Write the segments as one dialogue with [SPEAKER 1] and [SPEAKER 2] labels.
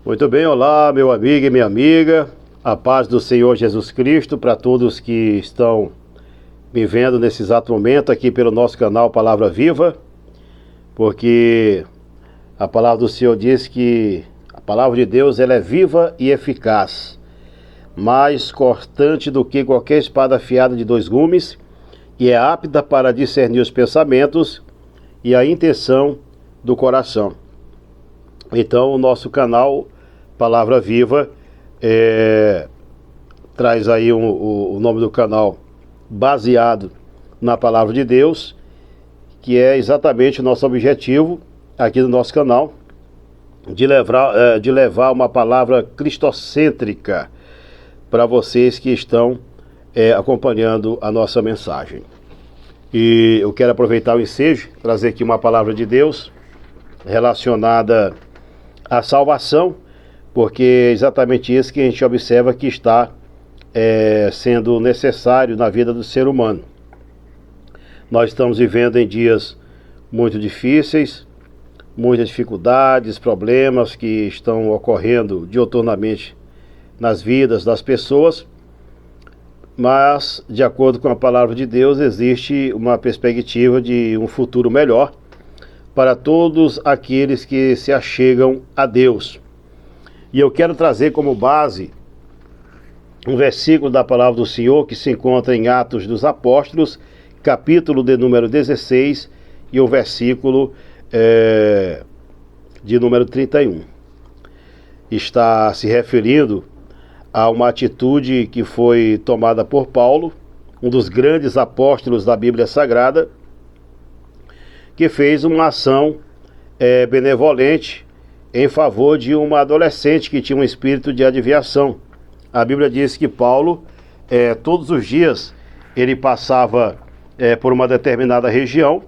[SPEAKER 1] Muito bem, olá, meu amigo e minha amiga. A paz do Senhor Jesus Cristo para todos que estão me vendo nesse exato momento aqui pelo nosso canal Palavra Viva, porque a palavra do Senhor diz que a palavra de Deus ela é viva e eficaz, mais cortante do que qualquer espada afiada de dois gumes, e é apta para discernir os pensamentos e a intenção do coração. Então o nosso canal Palavra Viva traz aí o nome do canal baseado na Palavra de Deus, que é exatamente o nosso objetivo aqui no nosso canal, de levar uma palavra cristocêntrica para vocês que estão acompanhando a nossa mensagem. E eu quero aproveitar o ensejo, trazer aqui uma palavra de Deus relacionada à salvação, porque é exatamente isso que a gente observa que está sendo necessário na vida do ser humano. Nós estamos vivendo em dias muito difíceis, muitas dificuldades, problemas que estão ocorrendo diuturnamente nas vidas das pessoas, mas, de acordo com a palavra de Deus, existe uma perspectiva de um futuro melhor para todos aqueles que se achegam a Deus. E eu quero trazer como base um versículo da palavra do Senhor que se encontra em Atos dos Apóstolos, capítulo de número 16 e o versículo de número 31. Está se referindo a uma atitude que foi tomada por Paulo, um dos grandes apóstolos da Bíblia Sagrada, que fez uma ação benevolente em favor de uma adolescente que tinha um espírito de adivinhação. A Bíblia diz que Paulo, todos os dias, ele passava por uma determinada região,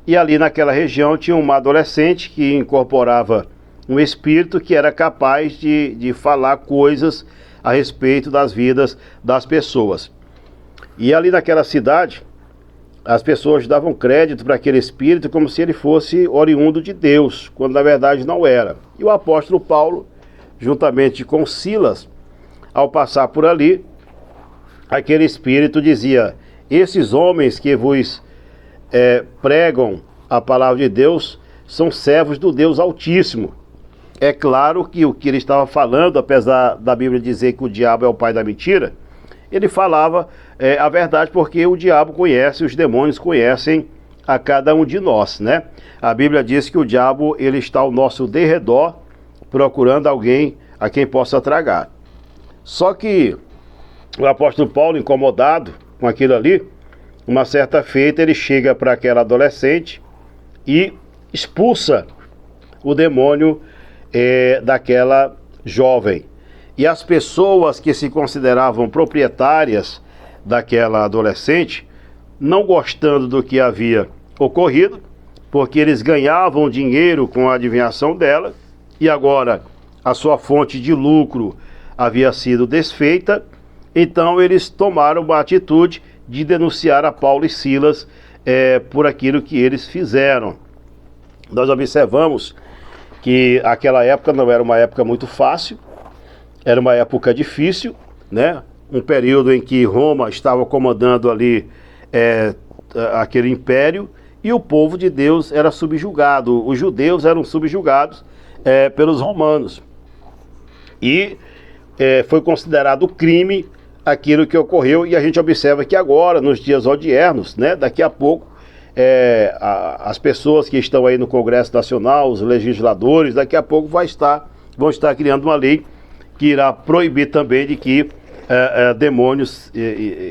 [SPEAKER 1] e ali naquela região tinha uma adolescente que incorporava um espírito que era capaz de falar coisas a respeito das vidas das pessoas. E ali naquela cidade, as pessoas davam crédito para aquele espírito como se ele fosse oriundo de Deus, quando na verdade não era. E o apóstolo Paulo, juntamente com Silas, ao passar por ali, aquele espírito dizia: esses homens que vos pregam a palavra de Deus são servos do Deus Altíssimo. É claro que o que ele estava falando, apesar da Bíblia dizer que o diabo é o pai da mentira, ele falava a verdade, porque o diabo conhece, os demônios conhecem a cada um de nós, né? A Bíblia diz que o diabo ele está ao nosso derredor, procurando alguém a quem possa tragar. Só que o apóstolo Paulo, incomodado com aquilo ali, uma certa feita ele chega para aquela adolescente e expulsa o demônio daquela jovem. E as pessoas que se consideravam proprietárias daquela adolescente, não gostando do que havia ocorrido, porque eles ganhavam dinheiro com a adivinhação dela, e agora a sua fonte de lucro havia sido desfeita, então eles tomaram uma atitude de denunciar a Paulo e Silas por aquilo que eles fizeram. Nós observamos que aquela época não era uma época muito fácil, era uma época difícil, né? Um período em que Roma estava comandando ali aquele império, e o povo de Deus era subjugado, os judeus eram subjugados pelos romanos. E foi considerado crime aquilo que ocorreu, e a gente observa que agora, nos dias odiernos, né, daqui a pouco, as pessoas que estão aí no Congresso Nacional, os legisladores, daqui a pouco vão estar criando uma lei que irá proibir também de que demônios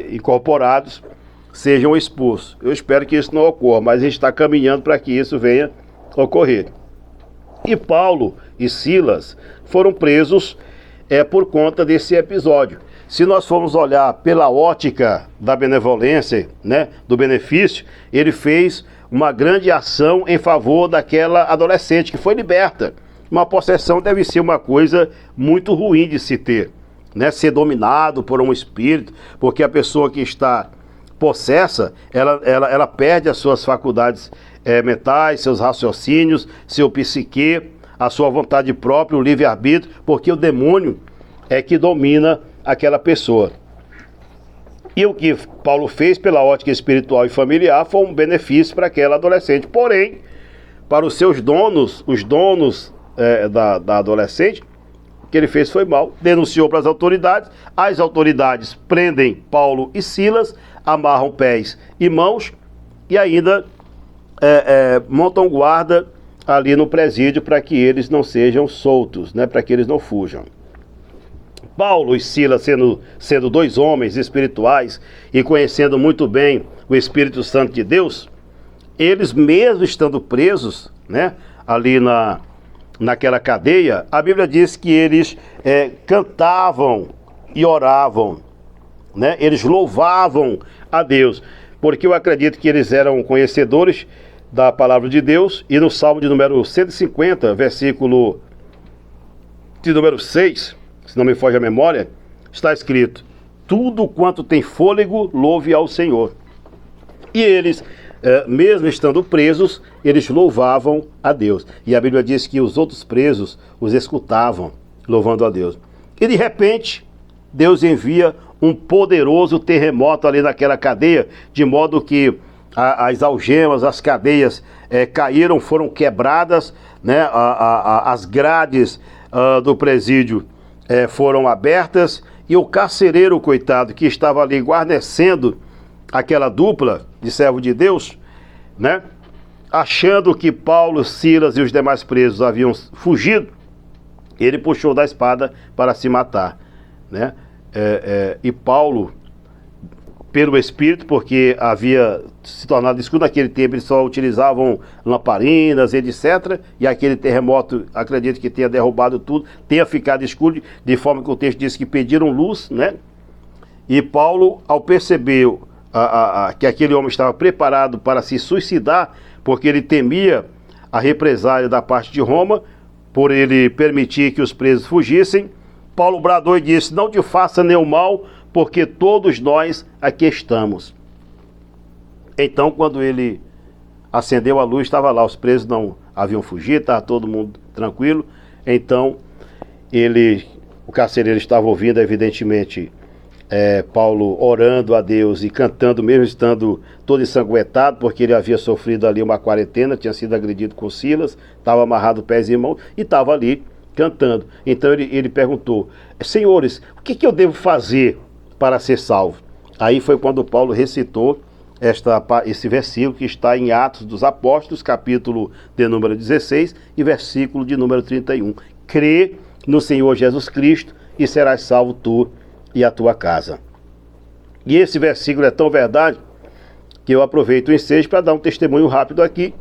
[SPEAKER 1] incorporados sejam expulsos. Eu espero que isso não ocorra, mas a gente está caminhando para que isso venha ocorrer. E Paulo e Silas foram presos por conta desse episódio. Se nós formos olhar pela ótica da benevolência, né, do benefício, ele fez uma grande ação em favor daquela adolescente que foi liberta. Uma possessão deve ser uma coisa muito ruim de se ter, né? Ser dominado por um espírito, porque a pessoa que está possessa, ela perde as suas faculdades mentais, seus raciocínios, seu psique, a sua vontade própria, o livre-arbítrio, porque o demônio é que domina aquela pessoa. E o que Paulo fez pela ótica espiritual e familiar foi um benefício para aquela adolescente. Porém, para os seus donos, os donos da adolescente, o que ele fez foi mal. Denunciou para as autoridades prendem Paulo e Silas, amarram pés e mãos e ainda montam guarda ali no presídio para que eles não sejam soltos, né, para que eles não fujam. Paulo e Silas, sendo dois homens espirituais e conhecendo muito bem o Espírito Santo de Deus, eles mesmo estando presos, né, ali naquela cadeia, a Bíblia diz que eles cantavam e oravam, né, eles louvavam a Deus, porque eu acredito que eles eram conhecedores da palavra de Deus, e no Salmo de número 150, versículo de número 6, se não me foge a memória, está escrito: tudo quanto tem fôlego, louve ao Senhor. E eles, mesmo estando presos, eles louvavam a Deus. E a Bíblia diz que os outros presos os escutavam, louvando a Deus. E de repente, Deus envia um poderoso terremoto ali naquela cadeia, de modo que as algemas, as cadeias caíram, foram quebradas, né? As grades do presídio foram abertas, e o carcereiro, coitado, que estava ali guarnecendo aquela dupla de servo de Deus, né, achando que Paulo, Silas e os demais presos haviam fugido, ele puxou da espada para se matar, né? E Paulo, pelo Espírito, porque havia se tornado escuro naquele tempo, eles só utilizavam lamparinas, etc. E aquele terremoto, acredito que tenha derrubado tudo, tenha ficado escuro, de forma que o texto diz que pediram luz, né? E Paulo, ao perceber que aquele homem estava preparado para se suicidar, porque ele temia a represália da parte de Roma, por ele permitir que os presos fugissem, Paulo bradou e disse: não te faça nenhum mal, porque todos nós aqui estamos. Então, quando ele acendeu a luz, estava lá, os presos não haviam fugido, estava todo mundo tranquilo. Então, o carcereiro estava ouvindo, evidentemente, Paulo orando a Deus e cantando, mesmo estando todo ensanguentado, porque ele havia sofrido ali uma quarentena, tinha sido agredido com Silas, estava amarrado pés e mãos e estava ali cantando. Então ele perguntou: senhores, o que eu devo fazer para ser salvo? Aí foi quando Paulo recitou esse versículo que está em Atos dos Apóstolos, capítulo de número 16 e versículo de número 31. Crê no Senhor Jesus Cristo e serás salvo tu e a tua casa. E esse versículo é tão verdade que eu aproveito o ensejo para dar um testemunho rápido aqui,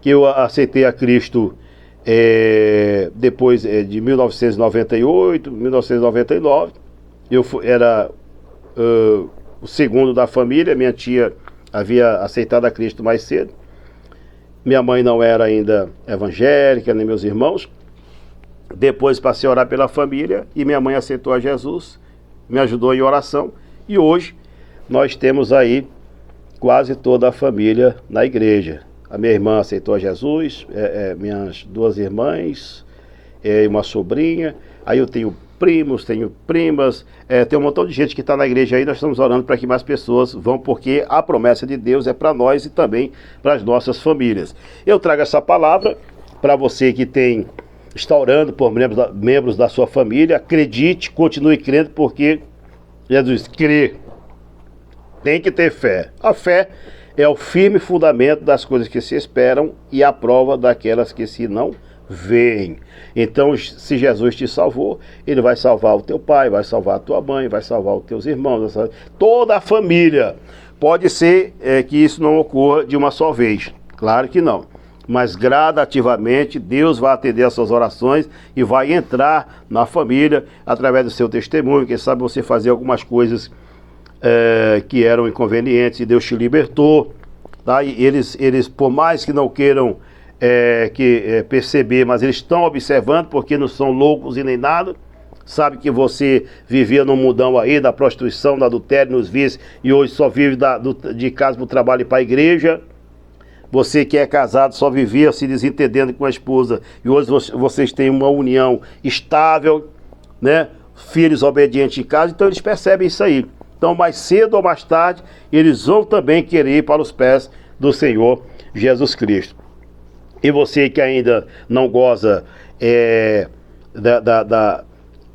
[SPEAKER 1] que eu aceitei a Cristo depois de 1998, 1999. Eu era o segundo da família. Minha tia havia aceitado a Cristo mais cedo. Minha mãe não era ainda evangélica, nem meus irmãos. Depois passei a orar pela família e minha mãe aceitou a Jesus, me ajudou em oração, e hoje nós temos aí quase toda a família na igreja. A minha irmã aceitou a Jesus, minhas duas irmãs, uma sobrinha. Aí eu tenho primos, tenho primas, tem um montão de gente que está na igreja aí. Nós estamos orando para que mais pessoas vão, porque a promessa de Deus é para nós e também para as nossas famílias. Eu trago essa palavra para você que está orando por membros da sua família. Acredite, continue crendo, porque Jesus crê. Tem que ter fé. A fé é o firme fundamento das coisas que se esperam e a prova daquelas que se não veem. Então, se Jesus te salvou, Ele vai salvar o teu pai, vai salvar a tua mãe, vai salvar os teus irmãos, toda a família. Pode ser que isso não ocorra de uma só vez, claro que não, mas gradativamente Deus vai atender as suas orações e vai entrar na família através do seu testemunho. Quem sabe você fazer algumas coisas que eram inconvenientes e Deus te libertou, tá? E eles, por mais que não queiram perceber, mas eles estão observando, porque não são loucos e nem nada. Sabe que você vivia num mundão aí da prostituição, do adultério, nos vícios, e hoje só vive de casa para o trabalho e para a igreja. Você que é casado só vivia se desentendendo com a esposa e hoje vocês têm uma união estável, né? Filhos obedientes em casa, então eles percebem isso aí. Então mais cedo ou mais tarde eles vão também querer ir para os pés do Senhor Jesus Cristo. E você que ainda não goza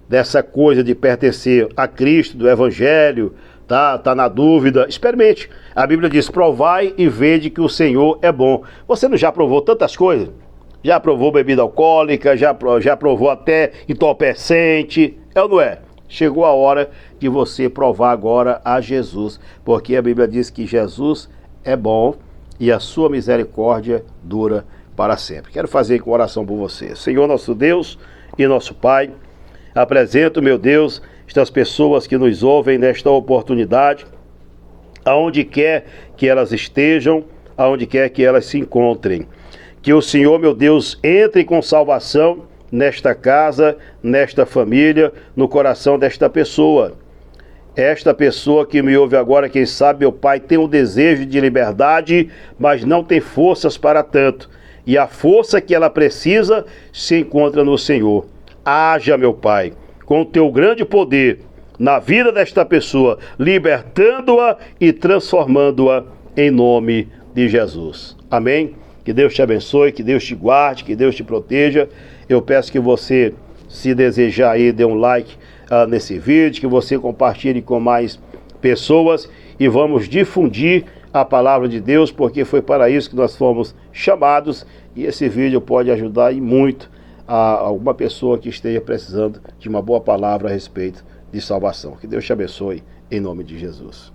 [SPEAKER 1] dessa coisa de pertencer a Cristo, do Evangelho, tá na dúvida, experimente. A Bíblia diz: provai e vede que o Senhor é bom. Você não já provou tantas coisas? Já provou bebida alcoólica, já provou até entorpecente, é ou não é? Chegou a hora de você provar agora a Jesus, porque a Bíblia diz que Jesus é bom e a sua misericórdia dura para sempre. Quero fazer com oração por você. Senhor nosso Deus e nosso Pai, apresento, meu Deus, estas pessoas que nos ouvem nesta oportunidade, aonde quer que elas estejam, aonde quer que elas se encontrem. Que o Senhor, meu Deus, entre com salvação nesta casa, nesta família, no coração desta pessoa. Esta pessoa que me ouve agora, quem sabe, meu Pai, tem um desejo de liberdade, mas não tem forças para tanto. E a força que ela precisa se encontra no Senhor. Haja, meu Pai, com o teu grande poder na vida desta pessoa, libertando-a e transformando-a em nome de Jesus. Amém? Que Deus te abençoe, que Deus te guarde, que Deus te proteja. Eu peço que você, se desejar aí, dê um like nesse vídeo, que você compartilhe com mais pessoas e vamos difundir a palavra de Deus, porque foi para isso que nós fomos chamados e esse vídeo pode ajudar e muito a alguma pessoa que esteja precisando de uma boa palavra a respeito de salvação. Que Deus te abençoe, em nome de Jesus.